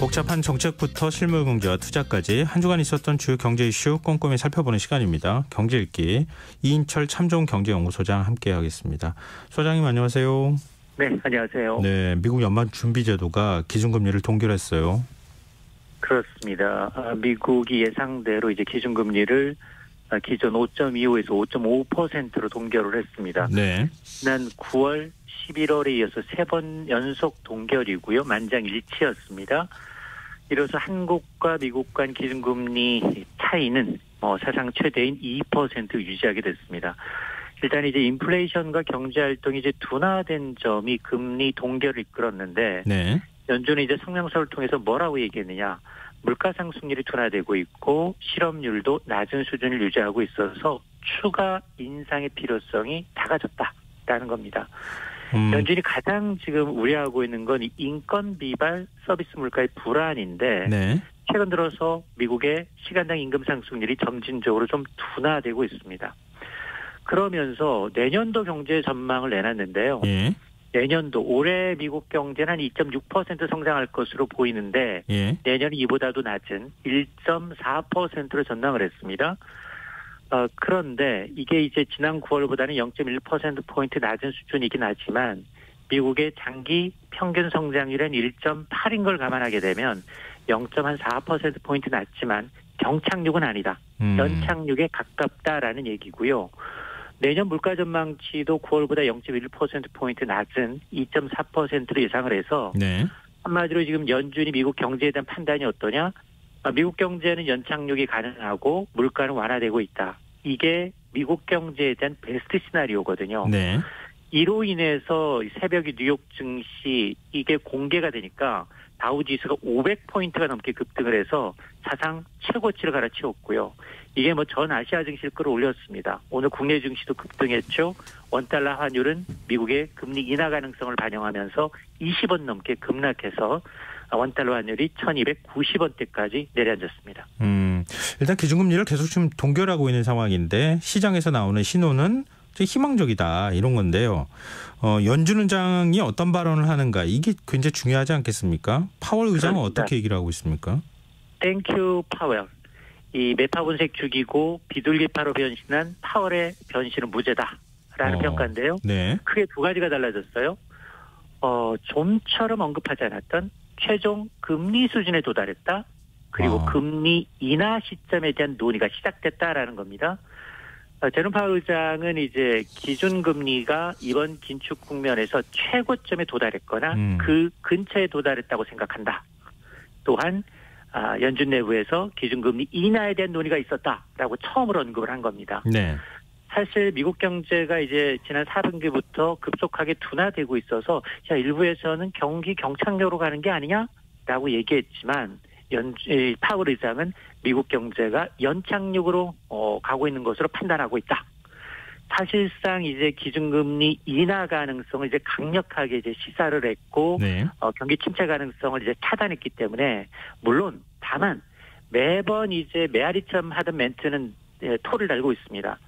복잡한 정책부터 실물 경제와 투자까지 한 주간 있었던 주요 경제 이슈 꼼꼼히 살펴보는 시간입니다. 경제 읽기 이인철 참좋은 경제연구소장 함께하겠습니다. 소장님 안녕하세요. 네, 안녕하세요. 네, 미국 연방준비제도가 기준금리를 동결했어요. 그렇습니다. 미국이 예상대로 이제 기준금리를 기존 5.25에서 5.5%로 동결을 했습니다. 네. 지난 9월, 11월에 이어서 3번 연속 동결이고요. 만장일치였습니다. 이로써 한국과 미국 간 기준금리 차이는 사상 최대인 2% 유지하게 됐습니다. 일단 이제 인플레이션과 경제활동이 이제 둔화된 점이 금리 동결을 이끌었는데, 네. 연준은 이제 성명서를 통해서 뭐라고 얘기했느냐? 물가 상승률이 둔화되고 있고 실업률도 낮은 수준을 유지하고 있어서 추가 인상의 필요성이 다가졌다라는 겁니다. 연준이 가장 지금 우려하고 있는 건 인건 비발 서비스 물가의 불안인데, 네. 최근 들어서 미국의 시간당 임금 상승률이 점진적으로 좀 둔화되고 있습니다. 그러면서 내년도 경제 전망을 내놨는데요. 예. 내년도 올해 미국 경제는 한 2.6% 성장할 것으로 보이는데, 예. 내년이 이보다도 낮은 1.4%로 전망을 했습니다. 그런데 이게 이제 지난 9월보다는 0.1%포인트 낮은 수준이긴 하지만 미국의 장기 평균 성장률은 1.8인 걸 감안하게 되면 0.4%포인트 낮지만 경착륙은 아니다. 연착륙에 가깝다라는 얘기고요. 내년 물가 전망치도 9월보다 0.1%포인트 낮은 2.4%로 예상을 해서, 네. 한마디로 지금 연준이 미국 경제에 대한 판단이 어떠냐? 미국 경제는 연착륙이 가능하고 물가는 완화되고 있다. 이게 미국 경제에 대한 베스트 시나리오거든요. 네. 이로 인해서 새벽에 뉴욕 증시 이게 공개가 되니까 다우지수가 500포인트가 넘게 급등을 해서 사상 최고치를 갈아치웠고요. 이게 전 아시아 증시를 끌어올렸습니다. 오늘 국내 증시도 급등했죠. 원달러 환율은 미국의 금리 인하 가능성을 반영하면서 20원 넘게 급락해서 원달러 환율이 1290원대까지 내려앉았습니다. 일단 기준금리를 계속 지금 동결하고 있는 상황인데 시장에서 나오는 신호는 좀 희망적이다 이런 건데요. 연준 의장이 어떤 발언을 하는가 이게 굉장히 중요하지 않겠습니까? 파월 의장은 그렇습니다. 어떻게 얘기를 하고 있습니까? 땡큐 파월. 이 매파 분색 죽이고 비둘기파로 변신한 파월의 변신은 무죄다라는 평가인데요. 네. 크게 두 가지가 달라졌어요. 좀처럼 언급하지 않았던 최종 금리 수준에 도달했다. 그리고 금리 인하 시점에 대한 논의가 시작됐다라는 겁니다. 제롬 파월 의장은 이제 기준금리가 이번 긴축 국면에서 최고점에 도달했거나 그 근처에 도달했다고 생각한다. 또한 연준 내부에서 기준금리 인하에 대한 논의가 있었다라고 처음으로 언급을 한 겁니다. 네. 사실 미국 경제가 이제 지난 4분기부터 급속하게 둔화되고 있어서 일부에서는 경기 경착륙으로 가는 게 아니냐라고 얘기했지만 파월 의장은 미국 경제가 연착륙으로 가고 있는 것으로 판단하고 있다. 사실상 이제 기준금리 인하 가능성을 이제 강력하게 이제 시사를 했고, 네. 경기 침체 가능성을 이제 차단했기 때문에, 물론 다만 매번 이제 메아리처럼 하던 멘트는 토를 달고 있습니다.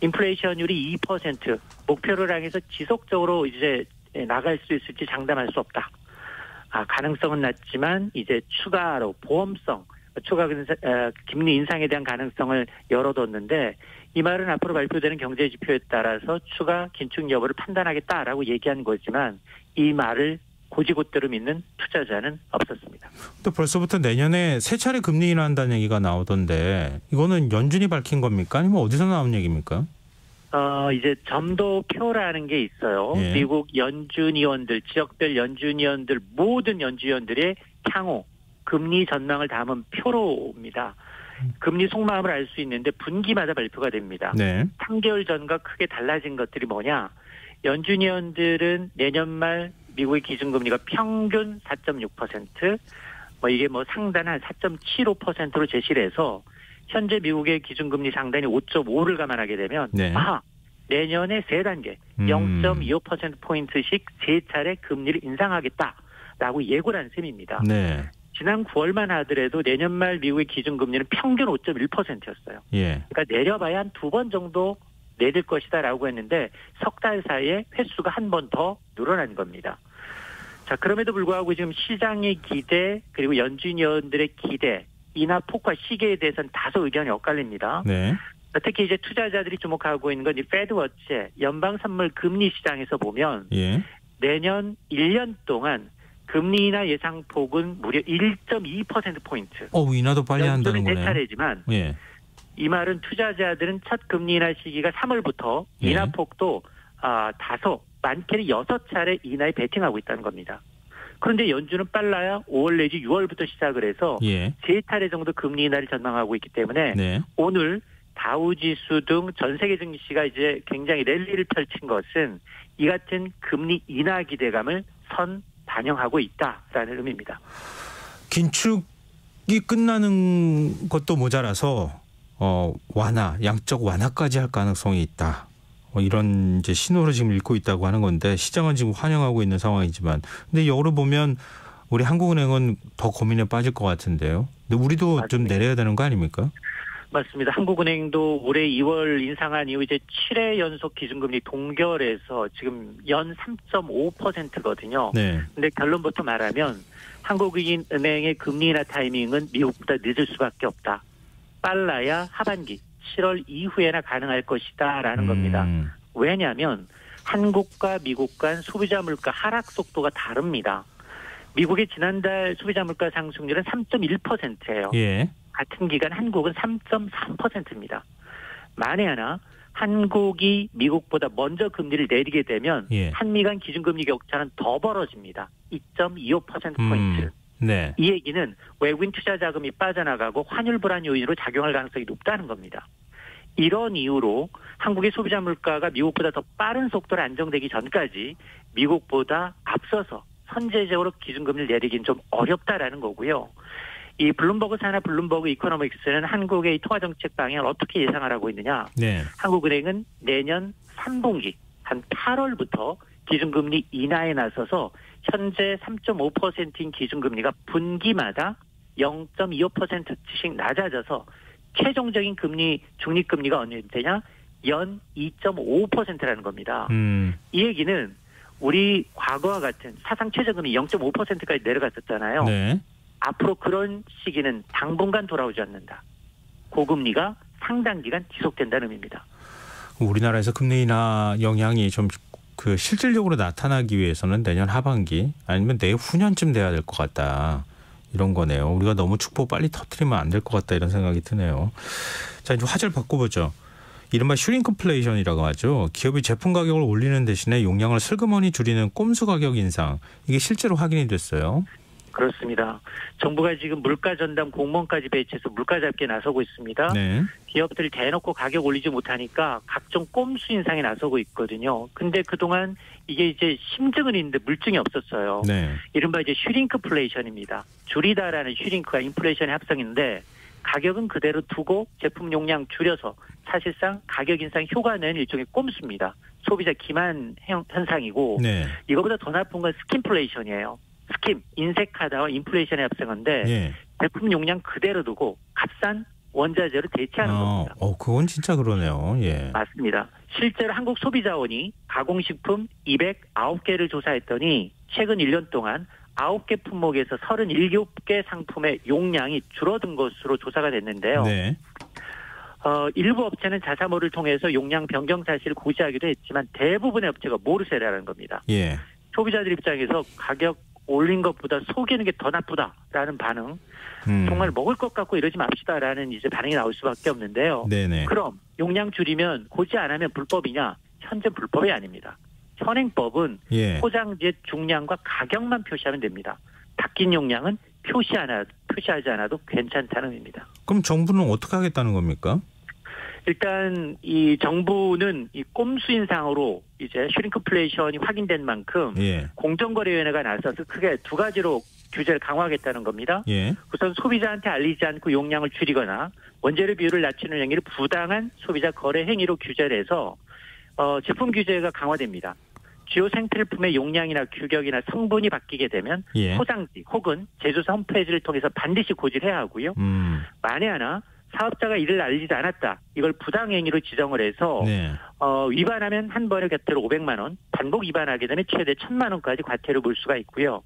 인플레이션율이 2% 목표를 향해서 지속적으로 이제 나갈 수 있을지 장담할 수 없다. 가능성은 낮지만 이제 추가로 보험성, 추가 금리 인상에 대한 가능성을 열어뒀는데, 이 말은 앞으로 발표되는 경제 지표에 따라서 추가 긴축 여부를 판단하겠다라고 얘기한 거지만 이 말을 고지곳대로 믿는 투자자는 없었습니다. 또 벌써부터 내년에 세 차례 금리 인하한다는 얘기가 나오던데 이거는 연준이 밝힌 겁니까? 아니면 어디서 나온 얘기입니까? 이제 점도표라는 게 있어요. 예. 미국 연준위원들, 지역별 연준위원들, 모든 연준위원들의 향후 금리 전망을 담은 표로입니다. 금리 속마음을 알 수 있는데 분기마다 발표가 됩니다. 네. 3개월 전과 크게 달라진 것들이 뭐냐? 연준위원들은 내년 말 미국의 기준금리가 평균 4.6%, 이게 상단 한 4.75%로 제시를 해서 현재 미국의 기준금리 상단이 5.5를 감안하게 되면 네. 내년에 3단계 0.25%포인트씩 3차례 금리를 인상하겠다라고 예고를 한 셈입니다. 네. 지난 9월만 하더라도 내년 말 미국의 기준금리는 평균 5.1%였어요. 예. 그러니까 내려봐야 한 2번 정도 내릴 것이다라고 했는데 석 달 사이에 횟수가 한 번 더 늘어난 겁니다. 자, 그럼에도 불구하고 지금 시장의 기대 그리고 연준 위원들의 기대 인하 폭과 시기에 대해서는 다소 의견이 엇갈립니다. 네. 특히 이제 투자자들이 주목하고 있는 건 이 패드워치의 연방 선물 금리 시장에서 보면 예. 내년 1년 동안 금리 인하 예상 폭은 무려 1.2%포인트. 인하도 빨리 한다는 거네요. 네 차례지만 예. 이 말은 투자자들은 첫 금리 인하 시기가 3월부터 예. 인하 폭도 다소 많게는 6차례 인하에 베팅하고 있다는 겁니다. 그런데 연준은 빨라야 5월 내지 6월부터 시작을 해서 예. 3차례 정도 금리 인하를 전망하고 있기 때문에 네. 오늘 다우지수 등 전 세계 증시가 이제 굉장히 랠리를 펼친 것은 이 같은 금리 인하 기대감을 반영하고 있다라는 의미입니다. 긴축이 끝나는 것도 모자라서 양적 완화까지 할 가능성이 있다. 이런 이제 신호를 지금 읽고 있다고 하는 건데 시장은 지금 환영하고 있는 상황이지만 근데 역으로 보면 우리 한국은행은 더 고민에 빠질 것 같은데요. 근데 우리도 맞습니다. 좀 내려야 되는 거 아닙니까? 맞습니다. 한국은행도 올해 2월 인상한 이후 이제 7회 연속 기준금리 동결해서 지금 연 3.5%거든요. 네. 근데 결론부터 말하면 한국은행의 금리 인하 타이밍은 미국보다 늦을 수밖에 없다. 빨라야 하반기 7월 이후에나 가능할 것이다라는 겁니다. 왜냐하면 한국과 미국 간 소비자 물가 하락 속도가 다릅니다. 미국의 지난달 소비자 물가 상승률은 3.1%예요. 예. 같은 기간 한국은 3.3%입니다. 만에 하나 한국이 미국보다 먼저 금리를 내리게 되면 예. 한미 간 기준금리 격차는 더 벌어집니다. 2.25%포인트. 네. 이 얘기는 외국인 투자 자금이 빠져나가고 환율 불안 요인으로 작용할 가능성이 높다는 겁니다. 이런 이유로 한국의 소비자 물가가 미국보다 더 빠른 속도로 안정되기 전까지 미국보다 앞서서 선제적으로 기준금리를 내리긴 좀 어렵다라는 거고요. 이 블룸버그 산하 블룸버그 이코노믹스는 한국의 통화정책 방향을 어떻게 예상하라고 있느냐. 네. 한국은행은 내년 3분기 한 8월부터 기준금리 인하에 나서서 현재 3.5%인 기준금리가 분기마다 0.25%씩 낮아져서 최종적인 금리 중립금리가 언제되냐? 연 2.5%라는 겁니다. 이 얘기는 우리 과거와 같은 사상 최저금리 0.5%까지 내려갔었잖아요. 네. 앞으로 그런 시기는 당분간 돌아오지 않는다. 고금리가 상당 기간 지속된다는 의미입니다. 우리나라에서 금리 인하 영향이 좀 실질적으로 나타나기 위해서는 내년 하반기 아니면 내후년쯤 돼야 될 것 같다. 이런 거네요. 우리가 너무 축포 빨리 터뜨리면 안 될 것 같다 이런 생각이 드네요. 자, 이제 화제를 바꿔보죠. 이른바 슈링크플레이션이라고 하죠. 기업이 제품 가격을 올리는 대신에 용량을 슬그머니 줄이는 꼼수 가격 인상. 이게 실제로 확인이 됐어요. 그렇습니다. 정부가 지금 물가 전담 공무원까지 배치해서 물가 잡기에 나서고 있습니다. 네. 기업들이 대놓고 가격 올리지 못하니까 각종 꼼수 인상에 나서고 있거든요. 근데 그동안 이게 이제 심증은 있는데 물증이 없었어요. 네. 이른바 이제 슈링크플레이션입니다. 줄이다라는 슈링크가 인플레이션의 합성인데 가격은 그대로 두고 제품 용량 줄여서 사실상 가격 인상 효과 내는 일종의 꼼수입니다. 소비자 기만 현상이고 네. 이거보다 더 나쁜 건 스킨플레이션이에요. 스킨, 인색하다와 인플레이션의 합성인데 예. 제품 용량 그대로 두고 값싼 원자재로 대체하는 겁니다. 그건 진짜 그러네요. 예. 맞습니다. 실제로 한국 소비자원이 가공식품 209개를 조사했더니 최근 1년 동안 9개 품목에서 37개 상품의 용량이 줄어든 것으로 조사가 됐는데요. 네. 일부 업체는 자사모를 통해서 용량 변경 사실을 고지하기도 했지만 대부분의 업체가 모르쇠라는 겁니다. 예. 소비자들 입장에서 가격 올린 것보다 속이는 게 더 나쁘다라는 반응. 정말 먹을 것 같고 이러지 맙시다라는 이제 반응이 나올 수밖에 없는데요. 네네. 그럼 용량 줄이면 고지 안 하면 불법이냐? 현재 불법이 아닙니다. 현행법은 예. 포장재 중량과 가격만 표시하면 됩니다. 바뀐 용량은 표시하지 않아도 괜찮다는 의미입니다. 그럼 정부는 어떻게 하겠다는 겁니까? 일단 이 정부는 이 꼼수 인상으로 이제 슈링크플레이션이 확인된 만큼 예. 공정거래위원회가 나서서 크게 두 가지로 규제를 강화하겠다는 겁니다. 예. 우선 소비자한테 알리지 않고 용량을 줄이거나 원재료 비율을 낮추는 행위를 부당한 소비자 거래 행위로 규제를 해서 제품 규제가 강화됩니다. 주요 생필품의 용량이나 규격이나 성분이 바뀌게 되면 예. 포장지 혹은 제조사 홈페이지를 통해서 반드시 고지를 해야 하고요. 만에 하나 사업자가 이를 알리지 않았다. 이걸 부당행위로 지정을 해서 네. 위반하면 한 번에 과태료 500만 원, 반복 위반하게 되면 최대 1,000만 원까지 과태료 물 수가 있고요.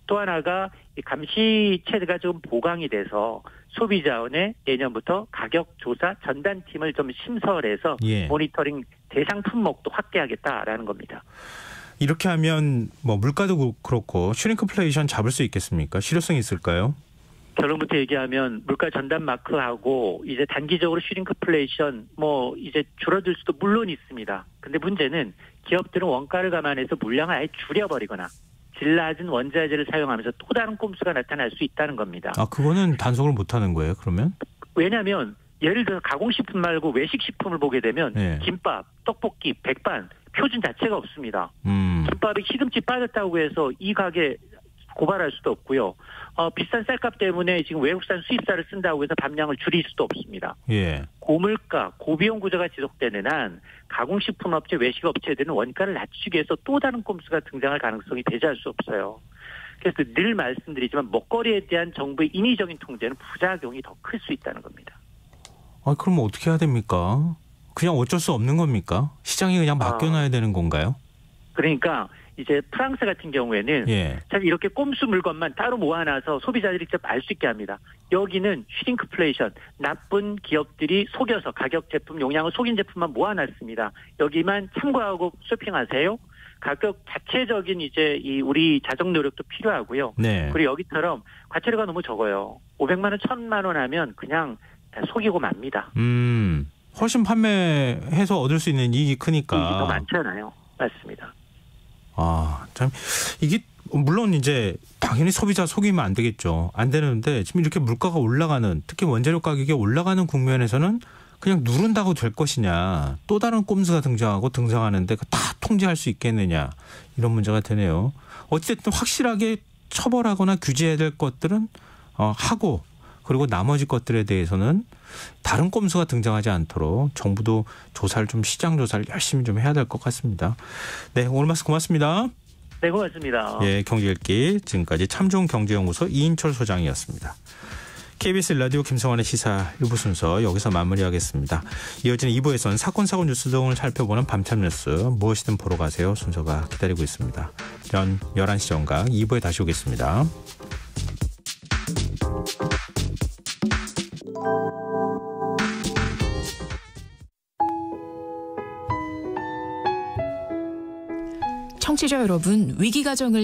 또 하나가 이 감시체가 좀 보강이 돼서 소비자원에 내년부터 가격조사 전담팀을 좀 신설해서 예. 모니터링 대상 품목도 확대하겠다라는 겁니다. 이렇게 하면 뭐 물가도 그렇고 슈링크플레이션 잡을 수 있겠습니까? 실효성이 있을까요? 결론부터 얘기하면 물가 전담 마크하고 이제 단기적으로 슈링크플레이션 뭐 이제 줄어들 수도 물론 있습니다. 근데 문제는 기업들은 원가를 감안해서 물량을 아예 줄여버리거나 질 낮은 원자재를 사용하면서 또 다른 꼼수가 나타날 수 있다는 겁니다. 아, 그거는 단속을 못 하는 거예요, 그러면? 왜냐하면 예를 들어 가공식품 말고 외식식품을 보게 되면 네. 김밥, 떡볶이, 백반 표준 자체가 없습니다. 김밥에 시금치 빠졌다고 해서 이 가게 고발할 수도 없고요. 비싼 쌀값 때문에 지금 외국산 수입쌀을 쓴다고 해서 밥량을 줄일 수도 없습니다. 예. 고물가, 고비용 구조가 지속되는 한 가공식품 업체, 외식업체들은 원가를 낮추기 위해서 또 다른 꼼수가 등장할 가능성이 배제할 수 없어요. 그래서 늘 말씀드리지만 먹거리에 대한 정부의 인위적인 통제는 부작용이 더 클 수 있다는 겁니다. 아, 그럼 어떻게 해야 됩니까? 그냥 어쩔 수 없는 겁니까? 시장에 그냥 맡겨놔야 되는 건가요? 그러니까 이제 프랑스 같은 경우에는 예. 사실 이렇게 꼼수 물건만 따로 모아놔서 소비자들이 직접 알 수 있게 합니다. 여기는 슈링크플레이션, 나쁜 기업들이 속여서 가격 제품 용량을 속인 제품만 모아놨습니다. 여기만 참고하고 쇼핑하세요. 가격 자체적인 이제 이 우리 자정 노력도 필요하고요. 네. 그리고 여기처럼 과태료가 너무 적어요. 500만 원, 1,000만 원 하면 그냥 속이고 맙니다. 훨씬 판매해서 얻을 수 있는 이익이 크니까. 이익이 더 많잖아요. 맞습니다. 아, 참 이게 물론 이제 당연히 소비자 속이면 안 되겠죠. 안 되는데 지금 이렇게 물가가 올라가는, 특히 원재료 가격이 올라가는 국면에서는 그냥 누른다고 될 것이냐, 또 다른 꼼수가 등장하는데 다 통제할 수 있겠느냐, 이런 문제가 되네요. 어쨌든 확실하게 처벌하거나 규제해야 될 것들은 하고, 그리고 나머지 것들에 대해서는 다른 꼼수가 등장하지 않도록 정부도 조사를 좀, 시장 조사를 열심히 좀 해야 될 것 같습니다. 네, 오늘 말씀 고맙습니다. 네, 고맙습니다. 예, 경제읽기 지금까지 참좋은경제연구소 이인철 소장이었습니다. KBS 라디오 김성환의 시사 1부 순서 여기서 마무리하겠습니다. 이어지는 2부에서는 사건, 사고, 뉴스 등을 살펴보는 밤참 뉴스 무엇이든 보러 가세요 순서가 기다리고 있습니다. 11시 정각 2부에 다시 오겠습니다. 청취자 여러분, 위기 가정을